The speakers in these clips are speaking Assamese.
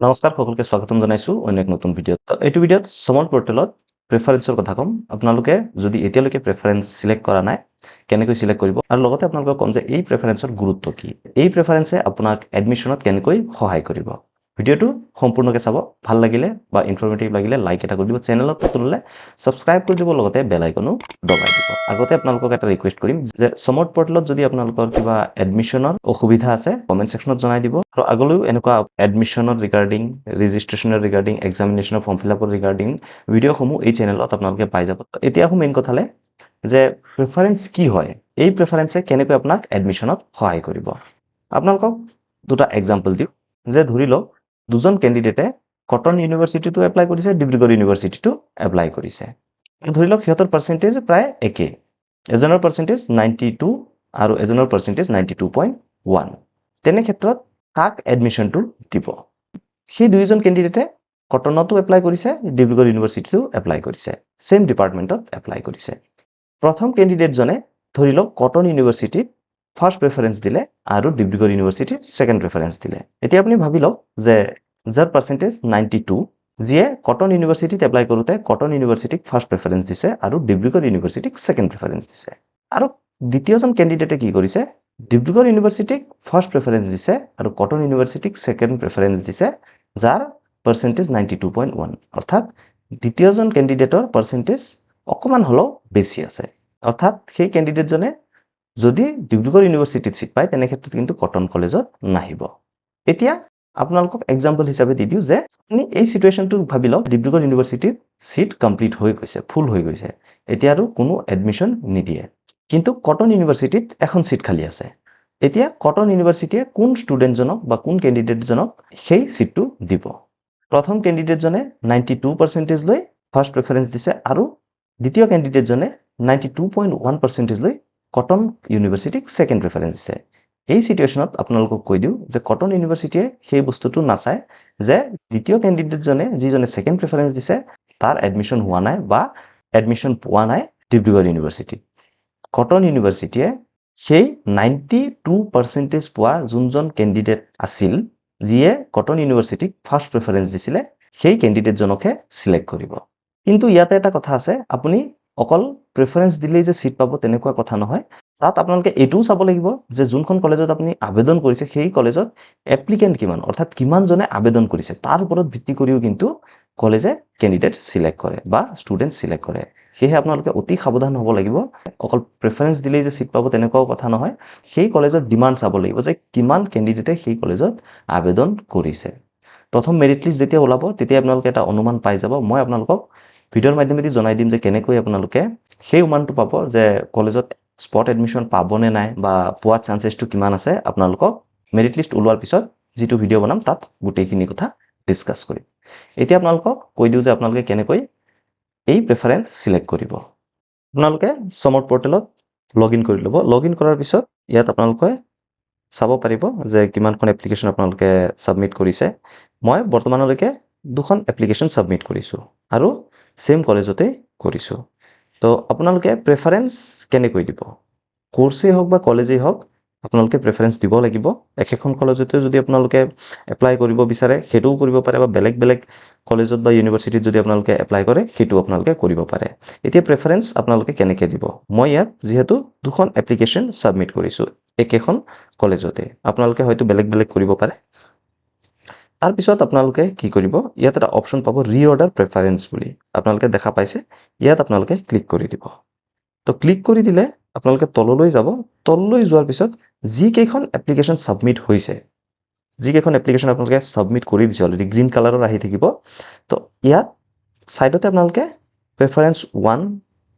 নমস্কাৰ সকলোকে স্বাগতম জনাইছো অন্য এক নতুন ভিডিঅ'ত। তো এইটো ভিডিঅ'ত সমল পৰ্টেলত প্ৰেফাৰেন্সৰ কথা ক'ম। আপোনালোকে যদি এতিয়ালৈকে প্ৰেফাৰেন্স সিলেক্ট কৰা নাই কেনেকৈ সিলেক্ট কৰিব আৰু লগতে আপোনালোকক ক'ম যে এই প্ৰেফাৰেন্সৰ গুৰুত্ব কি। এই প্ৰেফাৰেন্সে আপোনাক এডমিশনত কেনেকৈ সহায় কৰিব। ভিডিঅ'টো সম্পূৰ্ণকৈ চাব। ভাল লাগিলে বা ইনফৰমেটিভ লাগিলে লাইক এটা কৰি দিব, চেনেলত নতুন হ'লে সাবস্ক্ৰাইব কৰি দিব, লগতে বেল আইকনো দবাই দিব। আগতে আপোনালোকক এটা ৰিকুৱেষ্ট কৰিম যে সমৰ্থ পৰ্টেলত যদি আপোনালোকৰ কিবা এডমিশনৰ অসুবিধা আছে কমেন্ট সেকশনত জনাই দিব আৰু আগলৈও এনেকুৱা এডমিশনৰ ৰিগাৰ্ডিং ৰেজিষ্ট্ৰেশ্যনৰ ৰিগাৰ্ডিং এক্সামিনেশ্যনৰ ফৰ্ম ফিল আপৰ ৰিগাৰ্ডিং ভিডিঅ'সমূহ এই চেনেলত আপোনালোকে পাই যাব। এতিয়া আহোঁ মেইন কথালে যে প্ৰেফাৰেন্স কি হয়, এই প্ৰেফাৰেন্সে কেনেকৈ আপোনাক এডমিশনত সহায় কৰিব। আপোনালোকক দুটা এক্সাম্পল দিওঁ যে ধৰি লওক দুজন কেণ্ডিডেটে কটন ইউনিভাৰ্চিটিটো এপ্লাই কৰিছে, ডিব্ৰুগড় ইউনিভাৰ্চিটিটো এপ্লাই কৰিছে। ধৰি লওক সিহঁতৰ পাৰ্চেণ্টেজ প্ৰায় একেই, এজনৰ পাৰ্চেণ্টেজ 92 আৰু এজনৰ পাৰ্চেণ্টেজ 92.1। তেনে ক্ষেত্ৰত কাক এডমিশনটো দিব। সেই দুইজন কেণ্ডিডেটে কটনতো এপ্লাই কৰিছে, ডিব্ৰুগড় ইউনিভাৰ্চিটিটো এপ্লাই কৰিছে, সেম ডিপাৰ্টমেণ্টত এপ্লাই কৰিছে। প্ৰথম কেণ্ডিডেটজনে ধৰি লওক কটন ইউনিভাৰ্চিটিত ফাৰ্ষ্ট প্ৰেফাৰেন্স দিলে আৰু ডিব্ৰুগড় ইউনিভাৰ্চিটিত ছেকেণ্ড প্ৰেফাৰেন্স দিলে। এতিয়া আপুনি ভাবি লওক যে যাৰ পাৰ্চেণ্টেজ 92, যিয়ে কটন ইউনিভাৰ্চিটিত এপ্লাই কৰোঁতে কটন ইউনিভাৰ্চিটিক ফাৰ্ষ্ট প্ৰেফাৰেন্স দিছে আৰু ডিব্ৰুগড় ইউনিভাৰ্চিটিক ছেকেণ্ড প্ৰেফাৰেন্স দিছে। আৰু দ্বিতীয়জন কেণ্ডিডেটে কি কৰিছে, ডিব্ৰুগড় ইউনিভাৰ্চিটিক ফাৰ্ষ্ট প্ৰেফাৰেন্স দিছে আৰু কটন ইউনিভাৰ্চিটিক ছেকেণ্ড প্ৰেফাৰেন্স দিছে, যাৰ পাৰ্চেণ্টেজ 92.1। অৰ্থাৎ দ্বিতীয়জন কেণ্ডিডেটৰ পাৰ্চেণ্টেজ অকণমান হ'লেও বেছি আছে। অৰ্থাৎ সেই কেণ্ডিডেটজনে যদি ডিব্ৰুগড় ইউনিভাৰ্চিটিত চিট পায় তেনে ক্ষেত্ৰত কিন্তু কটন কলেজত নাহিব। এতিয়া আপোনালোকক এক্সাম্পল হিচাপে দি দিওঁ যে আপুনি এই চিটুৱেশ্যনটো ভাবি লওক, ডিব্ৰুগড় ইউনিভাৰ্চিটিৰ চিট কমপ্লিট হৈ গৈছে, ফুল হৈ গৈছে, এতিয়া আৰু কোনো এডমিশ্যন নিদিয়ে, কিন্তু কটন ইউনিভাৰ্চিটিত এখন চিট খালী আছে। এতিয়া কটন ইউনিভাৰ্চিটিয়ে কোন ষ্টুডেণ্টজনক বা কোন কেণ্ডিডেটজনক সেই চিটটো দিব। প্ৰথম কেণ্ডিডেটজনে 92 পাৰ্চেণ্টেজ লৈ ফাৰ্ষ্ট প্ৰেফাৰেন্স দিছে আৰু দ্বিতীয় কেণ্ডিডেটজনে 92.1 পাৰ্চেণ্টেজ লৈ কটন ইউনিভাৰ্চিটিক ছেকেণ্ড প্ৰেফাৰেন্স দিছে। এই চিটুৱেশ্যনত আপোনালোকক কৈ দিওঁ যে কটন ইউনিভাৰ্চিটিয়ে সেই বস্তুটো নাচায় যে দ্বিতীয় কেণ্ডিডেটজনে যিজনে ছেকেণ্ড প্ৰেফাৰেন্স দিছে তাৰ এডমিশ্যন হোৱা নাই বা এডমিশ্যন পোৱা নাই ডিব্ৰুগড় ইউনিভাৰ্চিটিত। কটন ইউনিভাৰ্চিটিয়ে সেই 92 পাৰ্চেণ্টেজ পোৱা যোনজন কেণ্ডিডেট আছিল, যিয়ে কটন ইউনিভাৰ্চিটিক ফাৰ্ষ্ট প্ৰেফাৰেন্স দিছিলে, সেই কেণ্ডিডেটজনকহে চিলেক্ট কৰিব। কিন্তু ইয়াতে এটা কথা আছে, আপুনি অকল প্ৰেফাৰেন্স দিলেই যে চিট পাব তেনেকুৱা কথা নহয়। তাত আপোনালোকে এইটোও চাব লাগিব যে যোনখন কলেজত আপুনি আবেদন কৰিছে সেই কলেজত এপ্লিকেণ্ট কিমান, অৰ্থাৎ কিমানজনে আবেদন কৰিছে, তাৰ ওপৰত ভিত্তি কৰিও কিন্তু কলেজে কেণ্ডিডেট চিলেক্ট কৰে বা ষ্টুডেণ্ট চিলেক্ট কৰে। সেয়েহে আপোনালোকে অতি সাৱধান হ'ব লাগিব। অকল প্ৰেফাৰেন্স দিলেই যে চিট পাব তেনেকুৱাও কথা নহয়। সেই কলেজৰ ডিমাণ্ড চাব লাগিব যে কিমান কেণ্ডিডেটে সেই কলেজত আবেদন কৰিছে। প্ৰথম মেৰিট লিষ্ট যেতিয়া ওলাব তেতিয়া আপোনালোকে এটা অনুমান পাই যাব। মই আপোনালোকক ভিডিঅ'ৰ মাধ্যমেদি জনাই দিম যে কেনেকৈ আপোনালোকে সেই অনুমানটো পাব যে কলেজত স্পট এডমিশ্যন পাবনে নাই বা পোৱাৰ চান্সেছটো কিমান আছে। আপোনালোকক মেৰিট লিষ্ট ওলোৱাৰ পিছত যিটো ভিডিঅ' বনাম তাত গোটেইখিনি কথা ডিছকাছ কৰিম। এতিয়া আপোনালোকক কৈ দিওঁ যে আপোনালোকে কেনেকৈ এই প্ৰেফাৰেন্স চিলেক্ট কৰিব। আপোনালোকে সমৰ্থ পৰ্টেলত লগ ইন কৰি ল'ব। লগ ইন কৰাৰ পিছত ইয়াত আপোনালোকে চাব পাৰিব যে কিমানখন এপ্লিকেশ্যন আপোনালোকে ছাবমিট কৰিছে। মই বৰ্তমানলৈকে 2খন এপ্লিকেশ্যন ছাবমিট কৰিছোঁ আৰু ছেম কলেজতেই কৰিছোঁ। তো আপোনালোকে প্ৰেফাৰেন্স কেনেকৈ দিব, কোৰ্ছেই হওক বা কলেজেই হওক আপোনালোকে প্ৰেফাৰেন্স দিব লাগিব। একেখন কলেজতে যদি আপোনালোকে এপ্লাই কৰিব বিচাৰে সেইটোও কৰিব পাৰে, বা বেলেগ বেলেগ কলেজত বা ইউনিভাৰ্চিটিত যদি আপোনালোকে এপ্লাই কৰে সেইটোও আপোনালোকে কৰিব পাৰে। এতিয়া প্ৰেফাৰেন্স আপোনালোকে কেনেকৈ দিব, মই ইয়াত যিহেতু 2খন এপ্লিকেশ্যন ছাবমিট কৰিছোঁ একেখন কলেজতে, আপোনালোকে হয়তো বেলেগ বেলেগ কৰিব পাৰে। তাৰপিছত আপোনালোকে কি কৰিব, ইয়াত এটা অপশ্যন পাব ৰিঅৰ্ডাৰ প্ৰেফাৰেন্স বুলি, আপোনালোকে দেখা পাইছে, ইয়াত আপোনালোকে ক্লিক কৰি দিব। তো ক্লিক কৰি দিলে আপোনালোকে তললৈ যাব। তললৈ যোৱাৰ পিছত যিকেইখন এপ্লিকেশ্যন ছাবমিট হৈছে, যিকেইখন এপ্লিকেশ্যন আপোনালোকে ছাবমিট কৰি দিছে অলৰেডি, গ্ৰীণ কালাৰৰ আহি থাকিব। তো ইয়াত ছাইডতে আপোনালোকে প্ৰেফাৰেন্স 1,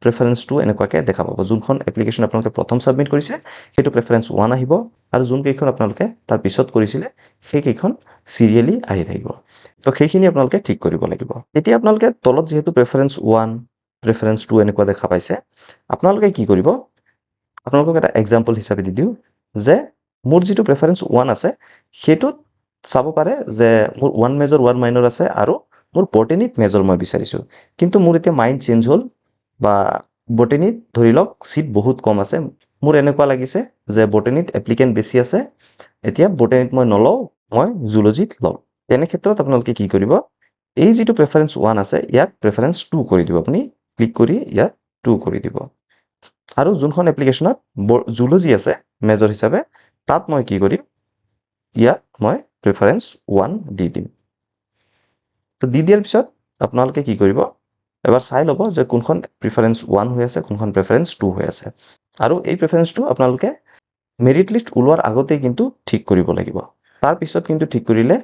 প্ৰেফাৰেন্স 2 এনেকুৱাকৈ দেখা পাব। যোনখন এপ্লিকেশ্যন আপোনালোকে প্ৰথম ছাবমিট কৰিছে সেইটো প্ৰেফাৰেন্স 1 আহিব, আৰু যোনকেইখন আপোনালোকে তাৰ পিছত কৰিছিলে সেইকেইখন চিৰিয়েলি আহি থাকিব। তো সেইখিনি আপোনালোকে ঠিক কৰিব লাগিব। এতিয়া আপোনালোকে তলত যিহেতু প্ৰেফাৰেন্স 1, প্ৰেফাৰেন্স 2 এনেকুৱা দেখা পাইছে, আপোনালোকে কি কৰিব, আপোনালোকক এটা এক্সাম্পল হিচাপে দি দিওঁ যে মোৰ যিটো প্ৰেফাৰেন্স 1 আছে সেইটোত চাব পাৰে যে মোৰ 1 মেজৰ 1 মাইনৰ আছে আৰু মোৰ বটেনিত মেজৰ মই বিচাৰিছোঁ। কিন্তু মোৰ এতিয়া মাইণ্ড চেঞ্জ হ'ল, বা বটেনিত ধৰি লওক চিট বহুত কম আছে, মোৰ এনেকুৱা লাগিছে যে বটেনিত এপ্লিকেণ্ট বেছি আছে, এতিয়া বটেনিত মই নলওঁ, মই জুলজিত লওঁ। তেনে ক্ষেত্ৰত আপোনালোকে কি কৰিব এই যিটো প্ৰেফাৰেন্স 1 আছে ইয়াক প্ৰেফাৰেন্স 2 কৰি দিব আপুনি ক্লিক কৰি ইয়াত 2 কৰি দিব আৰু যোনখন এপ্লিকেশ্যনত জুলজি আছে মেজৰ হিচাপে তাত মই কি কৰিম ইয়াত মই প্ৰেফাৰেন্স 1 দি দিম তো দি দিয়াৰ পিছত আপোনালোকে কি কৰিব এবাৰ চাই ল'ব যে কোনখন প্ৰেফাৰেন্স 1 হৈ আছে কোনখন প্ৰেফাৰেন্স 2 হৈ আছে আৰু এই প্ৰেফাৰেন্সটো আপোনালোকে মেৰিট লিষ্ট ওলোৱাৰ আগতেই কিন্তু ঠিক কৰিব লাগিব তাৰ পিছত কিন্তু ঠিক কৰিলে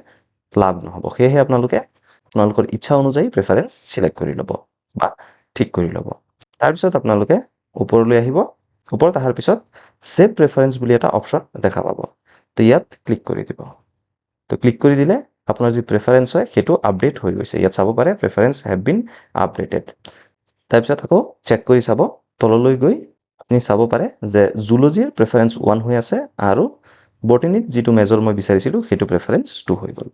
লাভ নহ'ব সেয়েহে আপোনালোকে আপোনালোকৰ ইচ্ছা অনুযায়ী প্ৰেফাৰেন্স সিলেক্ট কৰি ল'ব বা ঠিক কৰি ল'ব তাৰপিছত আপোনালোকে ওপৰলৈ আহিব ওপৰত অহাৰ পিছত সেভ প্ৰেফাৰেন্স বুলি এটা অপচন দেখা পাব তো ইয়াত ক্লিক কৰি দিব তো ক্লিক কৰি দিলে আপোনাৰ যি প্ৰেফাৰেন্স হয় সেইটো আপডেট হৈ গৈছে ইয়াত চাব পাৰে প্ৰেফাৰেন্স হেভ বিন আপডেটেড তাৰপিছত আকৌ চেক কৰি চাব তললৈ গৈ আপুনি চাব পাৰে যে জুলজিৰ প্ৰেফাৰেন্স 1 হৈ আছে আৰু বটানীত যিটো মেজৰ মই বিচাৰিছিলোঁ সেইটো প্ৰেফাৰেন্স 2 হৈ গ'ল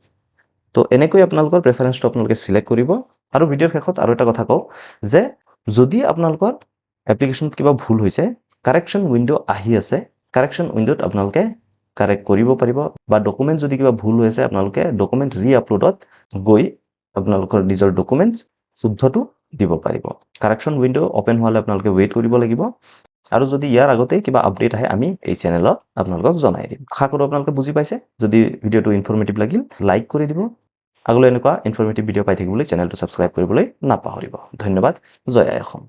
তো এনেকৈ আপোনালোকৰ প্ৰেফাৰেন্সটো আপোনালোকে সিলেক্ট কৰিব আৰু ভিডিঅ'ৰ শেষত আৰু এটা কথা কওঁ যে যদি আপোনালোকৰ এপ্লিকেশ্যনত কিবা ভুল হৈছে কাৰেকশ্যন উইণ্ড' আহি আছে কাৰেকশ্যন উইণ্ড'ত আপোনালোকে কাৰেক্ট কৰিব পাৰিব বা ডকুমেণ্ট যদি কিবা ভুল হৈ আছে আপোনালোকে ডকুমেণ্ট ৰি-আপলোডত গৈ আপোনালোকৰ নিজৰ ডকুমেণ্টছ শুদ্ধটো দিব পাৰিব কাৰেকশ্যন উইণ্ড' অপেন হোৱালৈ আপোনালোকে ৱেইট কৰিব লাগিব আৰু যদি ইয়াৰ আগতে কিবা আপডেট আহে আমি এই চেনেলত আপোনালোকক জনাই দিম আশা কৰোঁ আপোনালোকে বুজি পাইছে যদি ভিডিঅ'টো ইনফৰ্মেটিভ লাগিল লাইক কৰি দিব আগলৈ এনেকুৱা ইনফৰ্মেটিভ ভিডিঅ' পাই থাকিবলৈ চেনেলটো ছাবস্ক্ৰাইব কৰিবলৈ নাপাহৰিব ধন্যবাদ জয় আই অসম